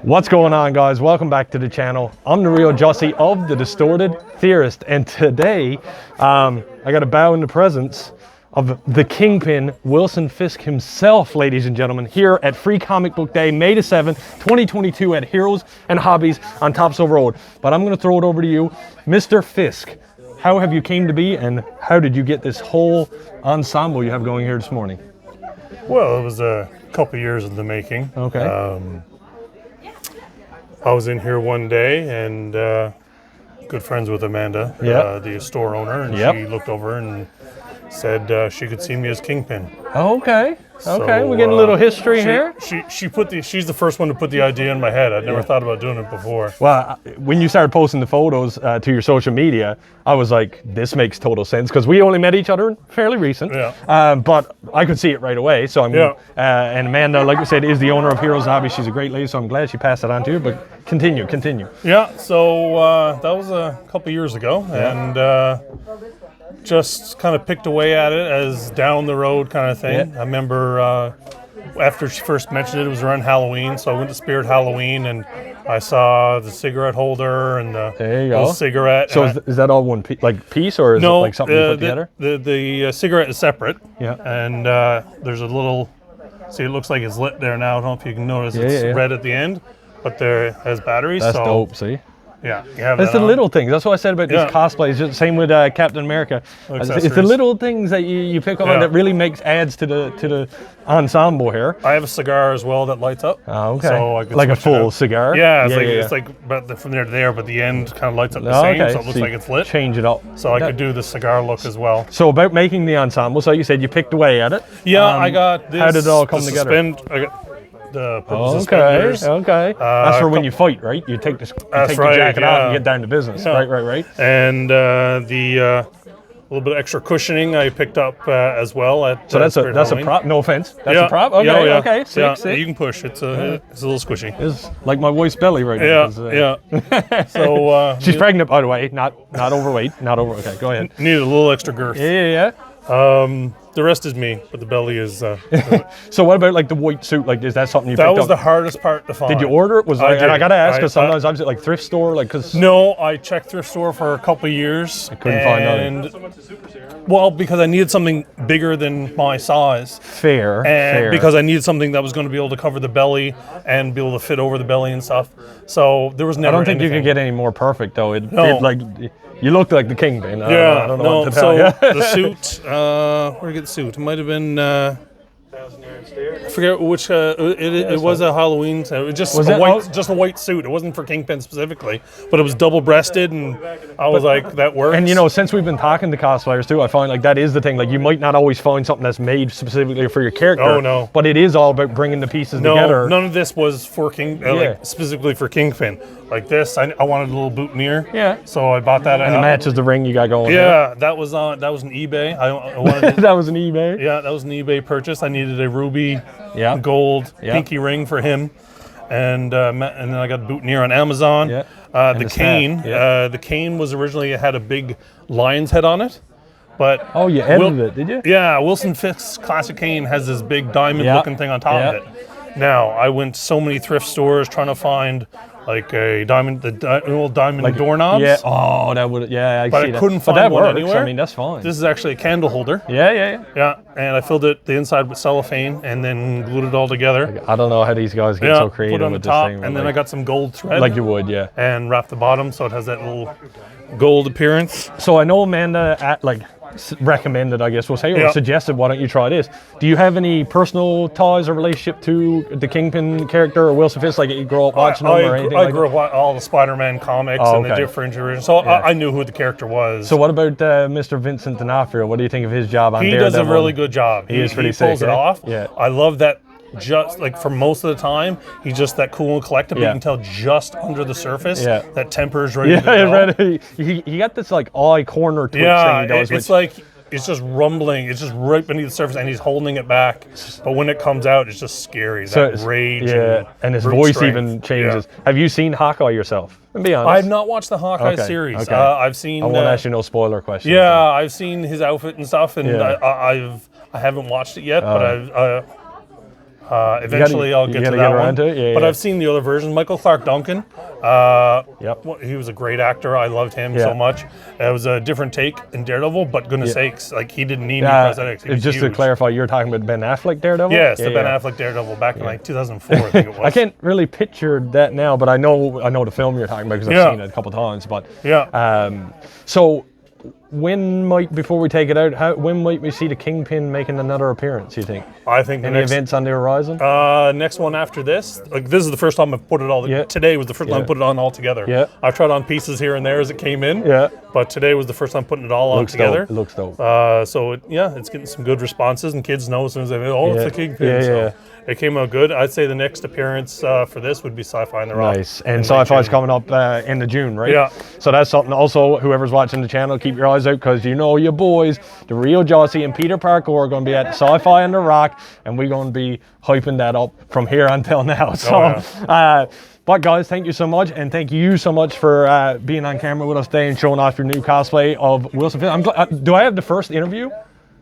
What's going on, guys? Welcome back to the channel. I'm the real Jossie of the Distorted Theorist, and today I got to bow in the presence of the Kingpin, Wilson Fisk himself, ladies and gentlemen, here at Free Comic Book Day, May the 7th, 2022 at Heroes and Hobbies on Topsail Road. But I'm going to throw it over to you, Mr. Fisk. How have you came to be, and how did you get this whole ensemble you have going here this morning? Well, it was a couple years in the making. Okay. I was in here one day and good friends with Amanda, the store owner, and she looked over and said she could see me as Kingpin. Oh, okay. So, Okay, we're getting a little history here. She's the first one to put the idea in my head. I'd never thought about doing it before. Well, when you started posting the photos to your social media, I was like, this makes total sense, because we only met each other fairly recent. Yeah. But I could see it right away. So I'm, and Amanda, like we said, is the owner of Heroes Hobbies. She's a great lady, so I'm glad she passed it on to you. But continue. Yeah. So that was a couple years ago, and just kind of picked away at it as down the road kind of thing. I remember after she first mentioned it, it was around Halloween, so I went to Spirit Halloween and I saw the cigarette holder and the little cigarette. So is that all one piece, or is it like something you put together? The cigarette is separate. Yeah. And there's a little, see, it looks like it's lit there now. I don't know if you can notice it's red at the end, but there has batteries. That's dope, see? Yeah, you have it's the little things. That's what I said about these cosplays. Just same with Captain America. It's the little things that you pick up on that really adds to the ensemble here. I have a cigar as well that lights up. Oh, okay. So I could like a full cigar. Yeah, it's like about from there to there, but the end kind of lights up the same, so it looks like it's lit. Change it up. So I could do the cigar look as well. So about making the ensemble, so you said you picked away at it. Yeah, I got this. How did it all come together? I got the purple suspenders. Okay. That's for when you fight, right? You take the jacket off and get down to business. Yeah. Right. And the little bit of extra cushioning I picked up as well at. So that's a prop. No offense. That's a prop. Okay. Okay. Sick. You can push. It's a little squishy. It's like my wife's belly right now. Yeah. So she's pregnant, by the way. Not overweight. Not over. Okay. Go ahead. Needed a little extra girth. Yeah. The rest is me, but the belly is. So what about like the white suit? Like, is that something you picked up? That was the hardest part to find. Did you order it? And I gotta ask, because sometimes I'm at like thrift store, like because. No, I checked thrift store for a couple of years. I couldn't find nothing. Well, because I needed something bigger than my size. Fair. Because I needed something that was going to be able to cover the belly and be able to fit over the belly and stuff. So there was never. I don't think you could get any more perfect though. You looked like the Kingpin. I don't know what to tell you. The suit, where did I get the suit? It might have been, I forget which, it was a Halloween, so it was just a white suit. It wasn't for Kingpin specifically, but it was double-breasted, and I was like, that works. And since we've been talking to cosplayers too, I find like that is the thing. Like, you might not always find something that's made specifically for your character. Oh, no. But it is all about bringing the pieces together. None of this was for specifically for Kingpin. Like this, I wanted a little boutonniere. Yeah. So I bought that. And it matches the ring you got going. Yeah, that was an eBay. I wanted that was an eBay. Yeah, that was an eBay purchase. I needed a ruby, gold, pinky ring for him, and then I got a boutonniere on Amazon. Yeah. The cane was originally, it had a big lion's head on it. But you edited it, did you? Yeah, Wilson Fisk's classic cane has this big diamond-looking thing on top of it. Now, I went to so many thrift stores trying to find like a diamond, old diamond doorknobs. Yeah. Oh, that would. Yeah, I couldn't find one anywhere. I mean, that's fine. This is actually a candle holder. Yeah. And I filled it the inside with cellophane and then glued it all together. I don't know how these guys get so creative put it on the with top, this thing. and then I got some gold thread. Like you would, yeah. And wrapped the bottom so it has that little gold appearance. So I know Amanda recommended, I guess we'll say, or suggested, why don't you try this? Do you have any personal ties or relationship to the Kingpin character or Wilson Fisk? Like, you grew up watching them or anything? I grew up watching all the Spider-Man comics and the different versions, so I knew who the character was. So what about Mr. Vincent D'Onofrio? What do you think of his job on Daredevil? He does a really good job. He is pretty sick. He pulls it off. Yeah. I love that. Just like for most of the time, he's just that cool and collected. But you can tell just under the surface that temper is ready to go. He got this like eye corner twitch thing he does. It's like it's just rumbling. It's just right beneath the surface, and he's holding it back. But when it comes out, it's just scary. That rage. And his voice even changes. Yeah. Have you seen Hawkeye yourself? Be honest. I have not watched the Hawkeye series. Okay. I've seen. I won't ask you no spoiler questions. Yeah, I've seen his outfit and stuff, and I haven't watched it yet, but Eventually, I'll get to that one. But yeah. I've seen the other version. Michael Clark Duncan. He was a great actor. I loved him so much. It was a different take in Daredevil, but goodness sakes, like he didn't need any prosthetics. He was just huge. to clarify, you're talking about Ben Affleck Daredevil? Yes, the Ben Affleck Daredevil back in like 2004, I think it was. I can't really picture that now, but I know the film you're talking about because I've seen it a couple of times. But so before we take it out, when might we see the Kingpin making another appearance, you think? I think any events on the horizon? Next one after this, like this is the first time I've put it all. Today was the first time I put it on all together. Yeah. I've tried on pieces here and there as it came in. Yeah. But today was the first time putting it all on together. It looks dope. So it's getting some good responses, and kids know as soon as they it's the Kingpin. So it came out good. I'd say the next appearance for this would be Sci-Fi and the Rock. Nice. And Sci-Fi's coming up end of June, right? Yeah. So that's something also, whoever's watching the channel, keep your eyes out, because you know your boys, the real Jossie and Peter Parker, are going to be at Sci-Fi and the Rock, and we're going to be hyping that up from here until now. So, but guys, thank you so much, and thank you so much for being on camera with us today and showing off your new cosplay of Wilson Fisk. Do I have the first interview?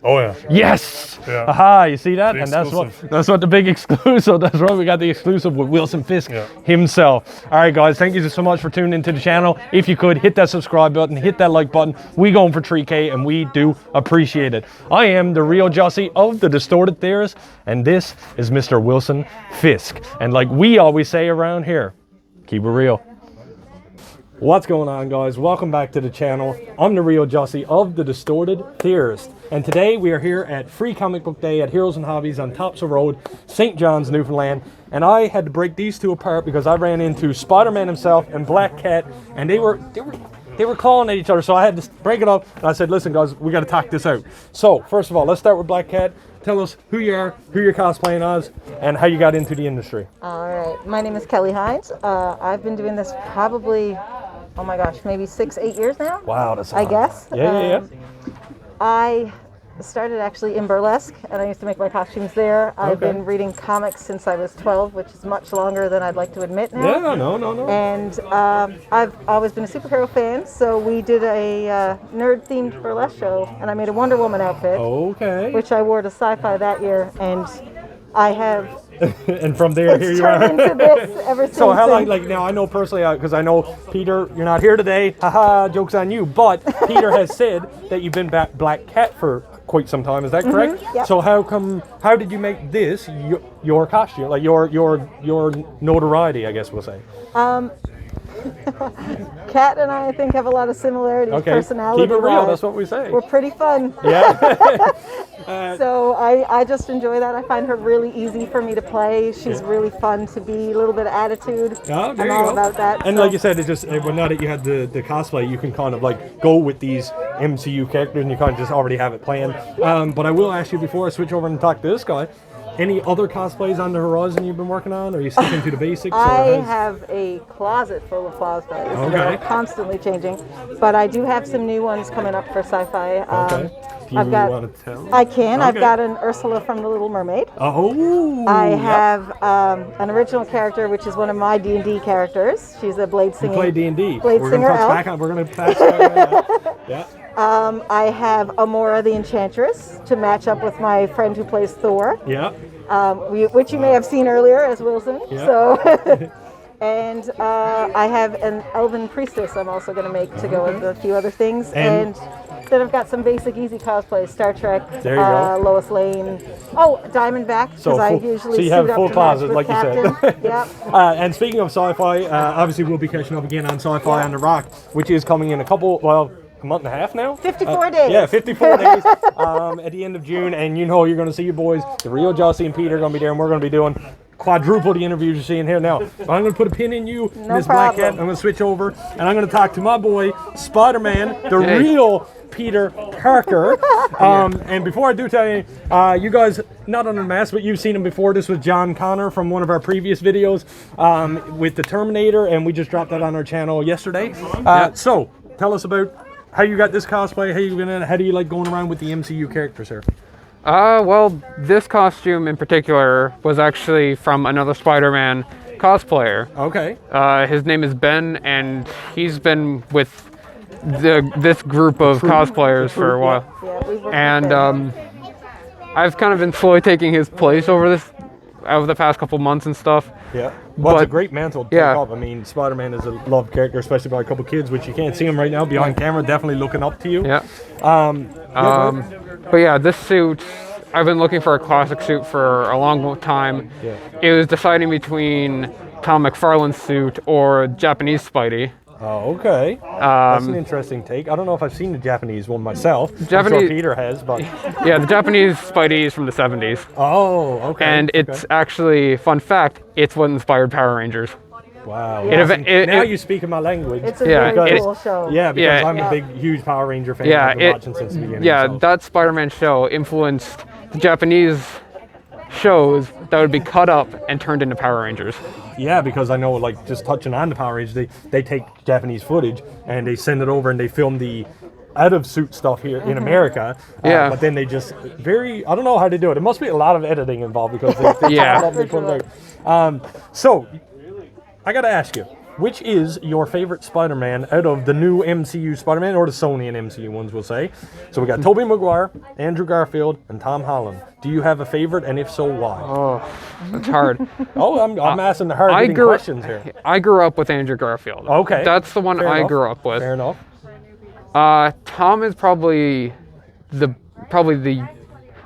Oh yeah. Yes. Yeah. Aha! You see that? The And exclusive. that's what the big exclusive. That's right. We got the exclusive with Wilson Fisk himself. All right, guys. Thank you so much for tuning into the channel. If you could hit that subscribe button, hit that like button. We going for 3K, and we do appreciate it. I am the real Jossie of the Distorted Theorists, and this is Mr. Wilson Fisk. And like we always say around here, keep it real. What's going on, guys? Welcome back to the channel. I'm the real Jossie of the Distorted Theorists, and today we are here at Free Comic Book Day at Heroes Hobbies on Topsail Road, St. John's, Newfoundland. And I had to break these two apart because I ran into Spider-Man himself and Black Cat, and they were calling at each other. So I had to break it up, and I said, "Listen, guys, we got to talk this out." So first of all, let's start with Black Cat. Tell us who you are, who you're cosplaying as, and how you got into the industry. All right, my name is Kelly Hines. I've been doing this probably, oh my gosh, maybe 6-8 years now. Wow, that's I guess. Yeah. I started actually in burlesque, and I used to make my costumes there. I've been reading comics since I was 12, which is much longer than I'd like to admit now. Yeah, no. And I've always been a superhero fan, so we did a nerd-themed burlesque show, and I made a Wonder Woman outfit, which I wore to Sci-Fi that year, and I have... And from there, here you are. into this ever since. So how long, like now I know personally, because I know Peter, you're not here today, haha, joke's on you, but Peter has said that you've been Black Cat for quite some time, is that correct? Yep. So how did you make this your costume, like your notoriety, I guess we'll say? Kat and I think have a lot of similarities personality. Keep it real, that's what we say. We're pretty fun. Yeah. So I just enjoy that. I find her really easy for me to play. She's really fun to be, a little bit of attitude. Oh, there I'm you all go. about that. And so. like you said, it just, well, now that you had the cosplay, you can kind of like go with these MCU characters and you kind of just already have it planned. But I will ask you before I switch over and talk to this guy, any other cosplays on the horizon you've been working on? Or are you sticking to the basics? I have a closet full of cosplays that are constantly changing. But I do have some new ones coming up for Sci-Fi. Do you want to tell? I can. I've got an Ursula from The Little Mermaid. Oh. I have an original character, which is one of my D&D characters. She's a blade singing. You play D&D. Blade singer elf. We're going to touch back on. Yeah. I have Amora the Enchantress to match up with my friend who plays Thor. Yeah. Which you may have seen earlier as Wilson. Yeah. So, and I have an Elven Priestess I'm also going to make to go with a few other things. And then I've got some basic easy cosplays, Star Trek, Lois Lane, Diamondback, because I usually so you have suit a full up to closet, match like with you said. Yep. And speaking of Sci-Fi, obviously we'll be catching up again on Sci-Fi on the Rock, which is coming in a month and a half now? 54 days. Yeah, 54 days at the end of June, and you know you're going to see your boys, the real Jossie and Peter, are going to be there, and we're going to be doing quadruple the interviews you're seeing here now. So I'm going to put a pin in you, Miss Black Cat. I'm going to switch over, and I'm going to talk to my boy, Spider-Man, the real Peter Parker. And before I do tell you, you guys, not on the mask, but you've seen him before. This was John Connor from one of our previous videos with the Terminator, and we just dropped that on our channel yesterday. So tell us about how you got this cosplay, how do you like going around with the MCU characters here? Well, this costume in particular was actually from another Spider-Man cosplayer. Okay. His name is Ben, and he's been with this group of cosplayers for a while. Yeah, and I've kind of been slowly taking his place over this over the past couple months and stuff. Yeah. Well, it's a But- great mantle to yeah. take up. I mean, Spider-Man is a loved character, especially by a couple kids, which you can't see him right now behind camera, definitely looking up to you. Yeah. Yeah, But yeah, this suit, I've been looking for a classic suit for a long time. Yeah. It was deciding between Tom McFarlane's suit or Japanese Spidey. Oh, okay. That's an interesting take. I don't know if I've seen the Japanese one myself. I'm sure Japanese- Peter has, but... Yeah, the Japanese Spidey is from the 70s. Oh, okay. And it's actually, fun fact, it's what inspired Power Rangers. Wow. It- Awesome. it- Now it- you speak in my language. It's a Yeah, very it- cool show. Yeah, because Yeah, I'm a big, huge Power Ranger fan. Yeah, I've been watching since the beginning. yeah, so. that Spider-Man show influenced the Japanese shows that would be cut up and turned into Power Rangers. Yeah, because I know, like, just touching on the Power Rangers, they take Japanese footage and they send it over and they film the out of suit stuff here in America. Yeah. But then they just I don't know how they do it. There must be a lot of editing involved because they Yeah. chop it up and they put it out. So, I got to ask you, which is your favorite Spider-Man out of the new MCU Spider-Man, or the Sony and MCU ones, we'll say? So we got Tobey Maguire, Andrew Garfield, and Tom Holland. Do you have a favorite, and if so, why? Oh, that's hard. Oh, I'm asking the hard-hitting questions here. I grew up with Andrew Garfield. Okay. That's the one Fair I enough. grew up with. Fair enough. Tom is probably the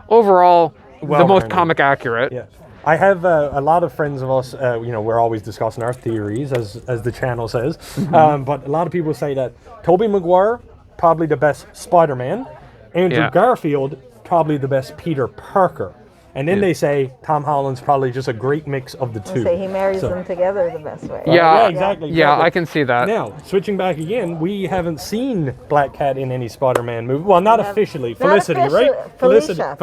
overall the Well, most I know. comic accurate. Yeah. I have a lot of friends of us, we're always discussing our theories, as the channel says. But a lot of people say that Tobey Maguire, probably the best Spider-Man. Andrew Yeah. Garfield, probably the best Peter Parker. And then they say Tom Holland's probably just a great mix of the two. Say he marries So- them together the best way. Yeah, exactly. Yeah, I can see that. Now, switching back again, we haven't seen Black Cat in any Spider-Man movie. Well, not officially. Not Felicity, officially. right? Felicia,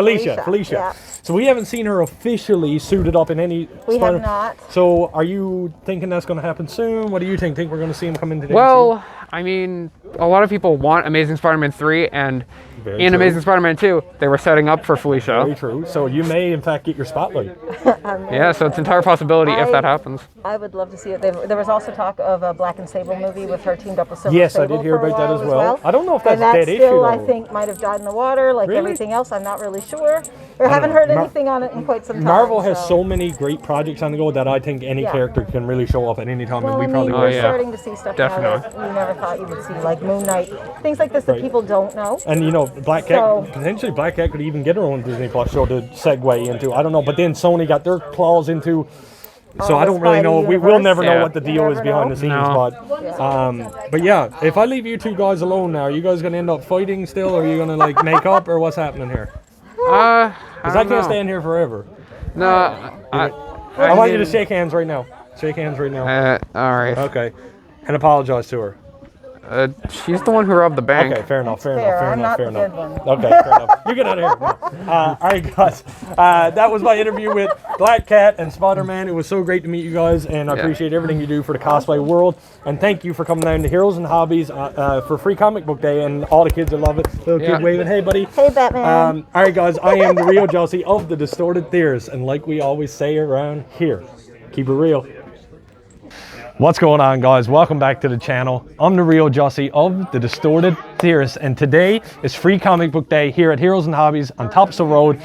Felicia. yeah. So we haven't seen her officially suited up in any We have not. So are you thinking that's going to happen soon? What do you think? Think we're going to see him come into the Well, I mean, a lot of people want Amazing Spider-Man 3, and Very in true. Amazing Spider-Man 2, they were setting up for Felicia. Very true. So you may, in fact, get your spotlight. Yeah, so it's an entire possibility if I- that happens. I would love to see it. There was also talk of a Black and Sable movie with her teamed up with Silver Yes, I Sable did hear for a about that while as well. I don't know if and that's that dead still, issue, I though. think, might have died in the water, like Really? everything else. I'm not really sure. I haven't heard Mar- anything on it in quite some time. Marvel has so many great projects on the go that I think any Yeah. character can really show up at any time, Well, and we I mean, probably we're will. yeah. starting to see stuff now Definitely. that you never thought you would see, like Moon Knight, things like this that Right. people don't know. And Black Cat, So- potentially Black Cat could even get her own Disney Plus show to segue into. I don't know, but then Sony got their claws into. So All I the don't really Spidey know. We will universe. never know Yeah. what the You deal is never behind know. the scenes, No. but yeah. If I leave you two guys alone now, are you guys gonna end up fighting still, or are you gonna like make up, or what's happening here? I Because I don't can't know. stand here forever. No, I want you to shake hands right now. Shake hands right now. all right. Okay, and apologize to her. She's the one who robbed the bank. Okay, fair enough, fair fair. enough, fair I'm enough, not fair the enough. good Okay, fair enough. You get out of here. All right, guys. That was my interview with Black Cat and Spider-Man. It was so great to meet you guys, and I Yeah. appreciate everything you do for the cosplay world. And thank you for coming down to Heroes and Hobbies for Free Comic Book Day, and all the kids that love it. Little Yeah. kid waving, hey, buddy. Hey, Batman. All right, guys, I am the real Josie of the Distorted Theorists, and like we always say around here, keep it real. What's going on, guys? Welcome back to the channel. I'm the real Josie of the Distorted Theorists, and today is Free Comic Book Day here at Heroes and Hobbies on Topsail Road,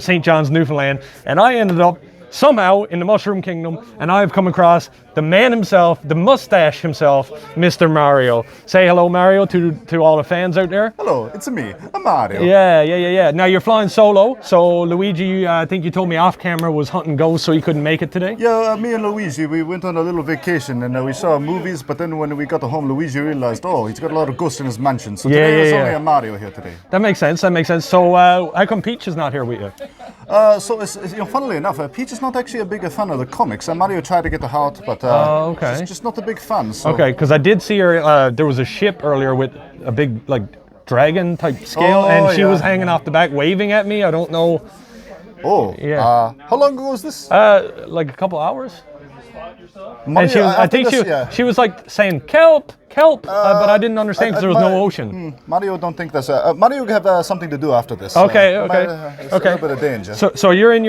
St. John's, Newfoundland, and I ended up somehow in the Mushroom Kingdom, and I have come across the man himself, the mustache himself, Mr. Mario. Say hello, Mario, to all the fans out there. Hello, it's me, I'm Mario. Yeah. Now you're flying solo, so Luigi, I think you told me off camera, was hunting ghosts, so he couldn't make it today. Yeah, me and Luigi, we went on a little vacation and we saw movies, but then when we got home, Luigi realized, oh, he's got a lot of ghosts in his mansion. So today there's only a Mario here today. That makes sense. So how come Peach is not here with you? So, funnily enough, Peach is not actually a big fan of the comics. Mario tried to get her out, but okay. she's just not a big fan. So. Okay, because I did see her. There was a ship earlier with a big dragon type scale, Oh, and she yeah. was hanging off the back, waving at me. I don't know, Oh, Yeah. How long ago was this? like a couple hours. Mario, And she was, I think that's- she was like saying kelp, but I didn't understand because there was no ocean. Mario don't think that's Mario have something to do after this. Okay. It's a little bit of danger. So you're in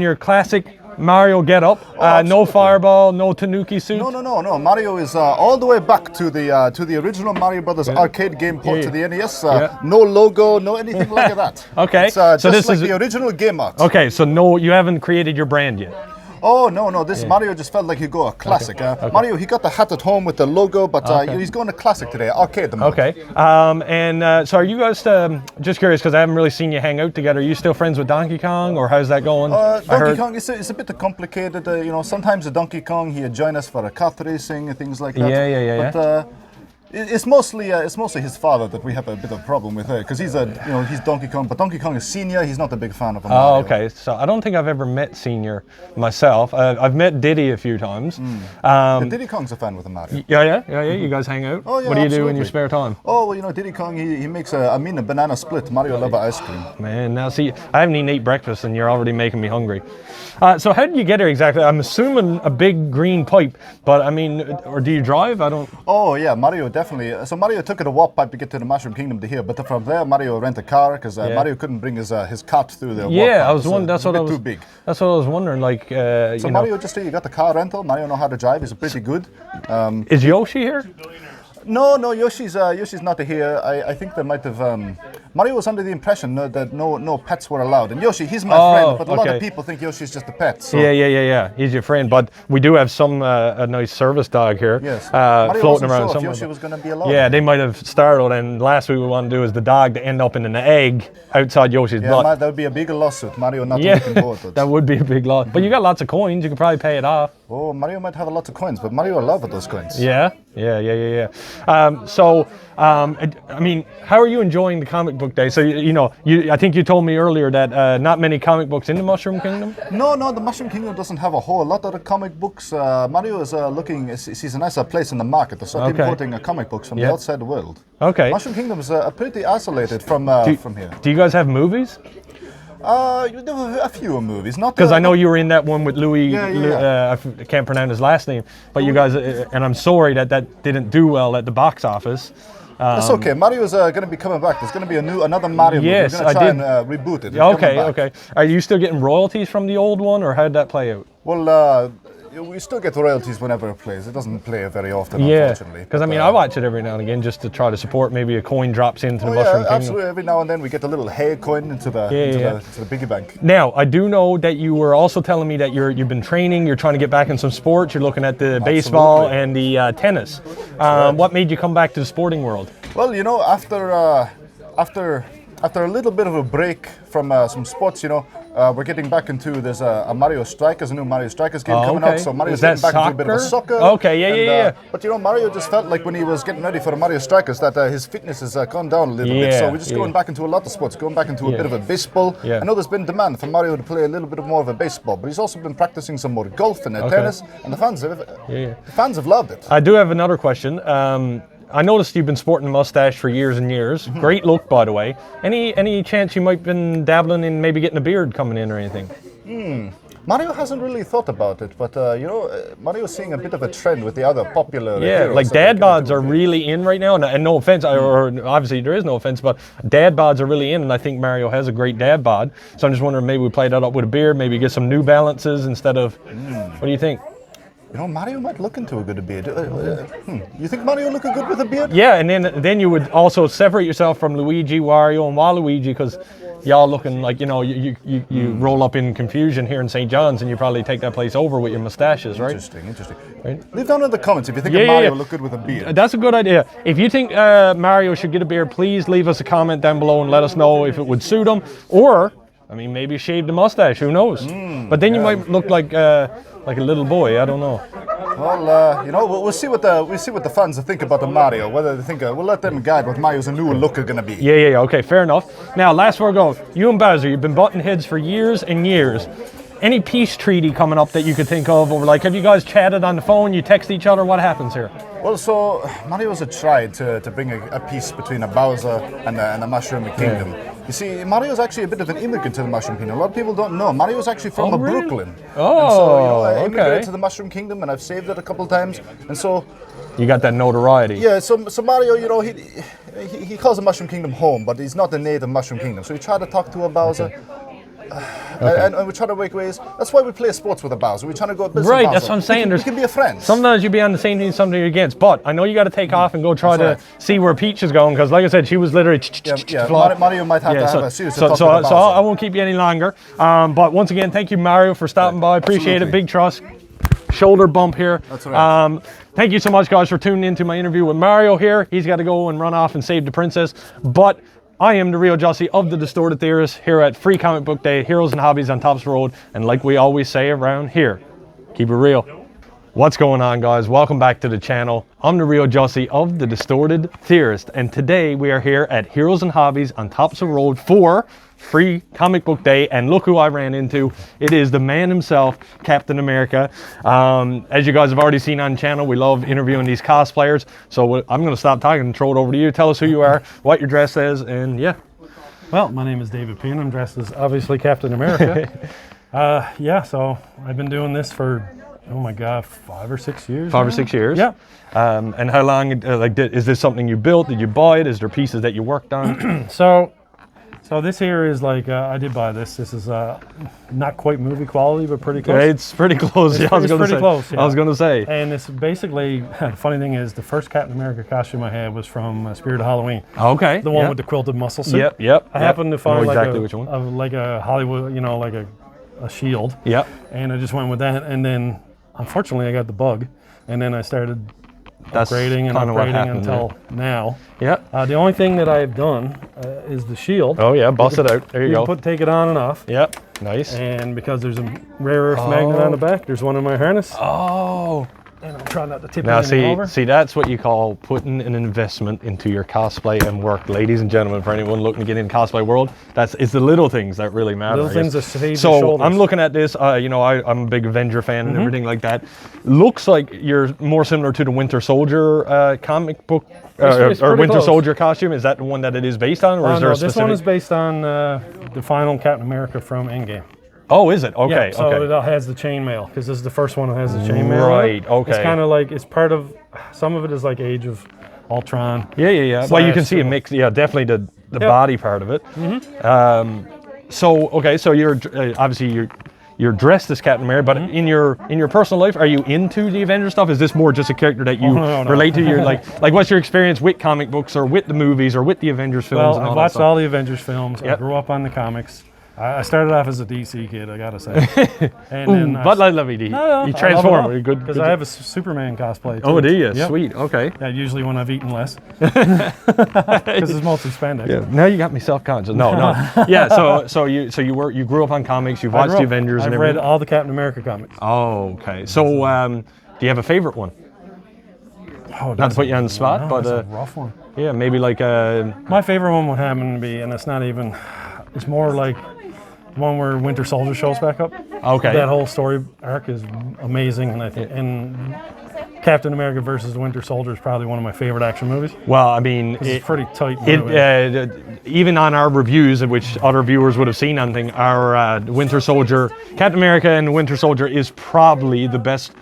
your classic Mario get up. No fireball, no Tanuki suit. No. Mario is all the way back to the original Mario Brothers arcade game port to the NES. No logo, no anything like that. Okay. It's, so this like is the original game art. Okay, so no, you haven't created your brand yet. Oh no! This Mario just felt like he'd go a classic. Okay. Mario, he got the hat at home with the logo, but he's going a classic today, arcade mode. Okay. So are you guys just curious because I haven't really seen you hang out together? Are you still friends with Donkey Kong, or how's that going? Donkey Kong it's a bit complicated. Sometimes the Donkey Kong he'd join us for a kart racing and things like that. Yeah. But, it's mostly his father that we have a bit of a problem with because he's Donkey Kong, but Donkey Kong is senior. He's not a big fan of him. Oh, okay. So I don't think I've ever met Senior myself. I've met Diddy a few times. Diddy Kong's a fan with the Mario. Yeah. You guys hang out. Oh, yeah, what do you absolutely. do in your spare time? Oh, well, Diddy Kong he makes a banana split. Mario loves ice cream. Man, now see, I haven't even ate breakfast and you're already making me hungry. So how did you get here exactly? I'm assuming a big green pipe, but I mean, or do you drive? I don't. Oh yeah, Mario definitely. So Mario took a warp pipe to get to the Mushroom Kingdom to here, but from there Mario rent a car because Mario couldn't bring his cart through the warp pipe. Yeah, I was wondering. That's what I was. Too big. That's what I was wondering. Like, so Mario you got the car rental. Mario know how to drive. He's pretty good. Is Yoshi here? No, Yoshi's not here. I think they might have. Mario was under the impression that no pets were allowed. And Yoshi, he's my friend, but a lot of people think Yoshi's just a pet. So. Yeah. He's your friend, but we do have some a nice service dog here. Yes. Floating around sure somewhere. Yoshi was going to be allowed. Yeah, they might have startled, and last we want to do is the dog to end up in an egg outside Yoshi's butt. That would be a big lawsuit. Mario not looking forward to it. That would be a big loss. But you got lots of coins. You could probably pay it off. Oh, Mario might have a lot of coins, but Mario will love those coins. Yeah. I mean, how are you enjoying the comic book day? So, I think you told me earlier that not many comic books in the Mushroom Kingdom? No, the Mushroom Kingdom doesn't have a whole lot of the comic books. Mario is sees a nicer place in the market to start importing comic books from the outside world. Okay. Mushroom Kingdom is pretty isolated from here. Do you guys have movies? A few movies, not because I know you were in that one with Louis. Yeah. I can't pronounce his last name, but you guys, and I'm sorry that didn't do well at the box office. That's okay. Mario's going to be coming back. There's going to be another Mario movie. We're going to try and reboot it. Okay. Are you still getting royalties from the old one, or how did that play out? Well, we still get royalties whenever it plays. It doesn't play very often, unfortunately. Because I watch it every now and again just to try to support. Maybe a coin drops into the Mushroom Kingdom. Absolutely. Every now and then we get a little hay coin into the piggy bank. Now, I do know that you were also telling me that you've been training. You're trying to get back in some sports. You're looking at the baseball and the tennis. What made you come back to the sporting world? Well, after a little bit of a break from some sports, we're getting back into there's a Mario Strikers, a new Mario Strikers game coming out. So Mario's getting back into a bit of a soccer. Okay, But Mario just felt like when he was getting ready for the Mario Strikers that his fitness has gone down a little bit. So we're just going back into a lot of sports, going back into a bit of a baseball. I know there's been demand for Mario to play a little bit more of a baseball, but he's also been practicing some more golf and tennis, and the fans have loved it. I do have another question. I noticed you've been sporting a mustache for years and years. Great look, by the way. Any chance you might have been dabbling in maybe getting a beard coming in or anything? Mario hasn't really thought about it, but Mario's seeing a bit of a trend with the other popular heroes. Like dad bods are really in right now, and no offense, or obviously there is no offense, but dad bods are really in, and I think Mario has a great dad bod. So I'm just wondering, maybe we play that up with a beard, maybe get some New Balances instead of. What do you think? Mario might look into a good beard. You think Mario look good with a beard? Yeah, and then you would also separate yourself from Luigi, Wario, and Waluigi because y'all looking like you roll up in confusion here in St. John's, and you probably take that place over with your mustaches, right? Interesting. Right? Leave down in the comments if you think Mario look good with a beard. That's a good idea. If you think Mario should get a beard, please leave us a comment down below and let us know if it would suit him, or maybe shave the mustache. Who knows? But then you might look like a little boy. I don't know. Well, we'll see what the fans think about the Mario. Whether they think we'll let them guide what Mario's new look are gonna be. Yeah. Okay, fair enough. Now, last before we go, you and Bowser, you've been butting heads for years and years. Any peace treaty coming up that you could think of, or have you guys chatted on the phone? You text each other? What happens here? Well, so Mario's tried to bring a peace between a Bowser and the Mushroom Kingdom. You see, Mario's actually a bit of an immigrant to the Mushroom Kingdom. A lot of people don't know. Mario's actually from really? Brooklyn. Oh, and so, I immigrated to the Mushroom Kingdom, and I've saved it a couple of times. And so you got that notoriety. Yeah. So Mario, he calls the Mushroom Kingdom home, but he's not the native Mushroom Kingdom. So he tried to talk to a Bowser. and we try to make ways. That's why we play sports with a Bowser. We're trying to go business. Right, that's what I'm saying. We can be a friend. Sometimes you be on the same team, sometimes you're against. But I know you got to take off and go try to see where Peach is going, because like I said, she was literally. Mario might have to have a serious talk with so Bowser. I won't keep you any longer. But once again, thank you, Mario, for stopping by. Appreciate it. Big trust. Shoulder bump here. That's right. Thank you so much, guys, for tuning into my interview with Mario here. He's got to go and run off and save the princess. But I am the real Jussie of the Distorted Theorists here at Free Comic Book Day, Heroes and Hobbies on Tops Road. And like we always say around here, keep it real. What's going on, guys? Welcome back to the channel. I'm the real Jussie of the Distorted Theorist. And today we are here at Heroes and Hobbies on Tops of Road for Free Comic Book Day, and look who I ran into. It is the man himself, Captain America. As you guys have already seen on the channel, we love interviewing these cosplayers. So I'm going to stop talking and throw it over to you. Tell us who you are, what your dress is, and yeah. Well, my name is David Payne. I'm dressed as obviously Captain America. Yeah, so I've been doing this for, oh my God, 5 or 6 years. 5 or 6 years? Yeah. And how long, is this something you built? Did you buy it? Is there pieces that you worked on? So this here is like, I did buy this. This is not quite movie quality, but pretty close. It's pretty close. It's pretty close, yeah. I was going to say. And it's basically, the funny thing is, the first Captain America costume I had was from Spirit of Halloween. Okay. The one with the quilted muscle suit. Yep. I happened to find which one. like a Hollywood, you know, like a shield. Yep. And I just went with that. And then, unfortunately, I got the bug. And then I started upgrading until now. Yeah. The only thing that I've done is the shield. Oh yeah, bust it out. There you go. Take it on and off. Yep. Nice. And because there's a rare earth magnet on the back, there's one in my harness. Oh. And I'm trying not to tip anything over. See, that's what you call putting an investment into your cosplay and work, ladies and gentlemen. For anyone looking to get into cosplay world, it's the little things that really matter. Little things that save your So shoulders. I'm looking at this. You know, I'm a big Avenger fan and everything like that. Looks like you're more similar to the Winter Soldier comic book or Winter Soldier costume. Is that the one that it is based on, or is there a specific? This one is based on the final Captain America from Endgame. Oh, is it? Okay. Yeah, so it has the chainmail, because this is the first one that has the chainmail. Right. Okay. It's kind of like, it's part of, some of it is like Age of Ultron. Yeah. Well, you can see a mix. Yeah, definitely the body part of it. So you're obviously you're dressed as Captain America, but in your personal life, are you into the Avenger stuff? Is this more just a character that you relate to? You're like what's your experience with comic books or with the movies or with the Avengers films? Well, I've watched all the Avengers films. I grew up on the comics. I started off as a DC kid, I gotta say. And then but I love it. You transform. You're good. Because I have a Superman cosplay too. Oh, do you? Yep. Sweet. Okay. Yeah, usually when I've eaten less. Because it's mostly spandex. Yeah. Now you got me self-conscious. No. Yeah. So you grew up on comics. You've watched the Avengers and everything. I've read all the Captain America comics. Oh, okay. So do you have a favorite one? Oh, not to put you on the spot, but that's a rough one. Yeah, maybe like my favorite one would happen to be, and it's not even. It's more like one where Winter Soldier shows back up. Okay. That whole story arc is amazing, and I think Captain America versus the Winter Soldier is probably one of my favorite action movies. Well, I mean, it's pretty tight. Even on our reviews, which other viewers would have seen on thing, our Winter Soldier, Captain America and Winter Soldier is probably the best,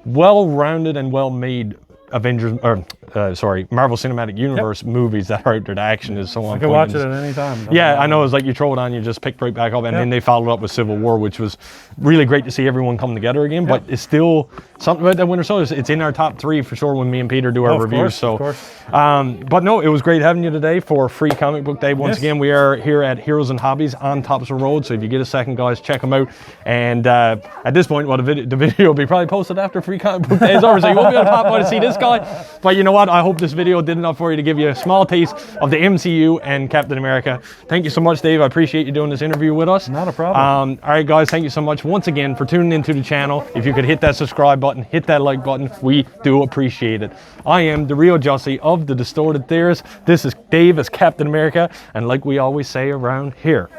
well-rounded and well-made Avengers, Marvel Cinematic Universe movies that are out there. The action is so on point. I can watch it at any time. Yeah, I know. It's like you throw it on, you just pick right back up, and then they followed up with Civil War, which was really great to see everyone come together again. But it's still something about that Winter Soldier. It's in our top 3 for sure when me and Peter do our reviews. Of course. But no, it was great having you today for Free Comic Book Day. Once again, we are here at Heroes and Hobbies on Tops of Road. So if you get a second, guys, check them out. And at this point, the video will be probably posted after Free Comic Book Day is over, so you won't be able to pop by to see this guy. But you know what? I hope this video did enough for you to give you a small taste of the MCU and Captain America. Thank you so much, Dave. I appreciate you doing this interview with us. Not a problem. All right, guys, thank you so much once again for tuning into the channel. If you could hit that subscribe button, hit that like button, we do appreciate it. I am the real Jussie of the Distorted Theorists. This is Dave as Captain America, and like we always say around here,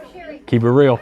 keep it real.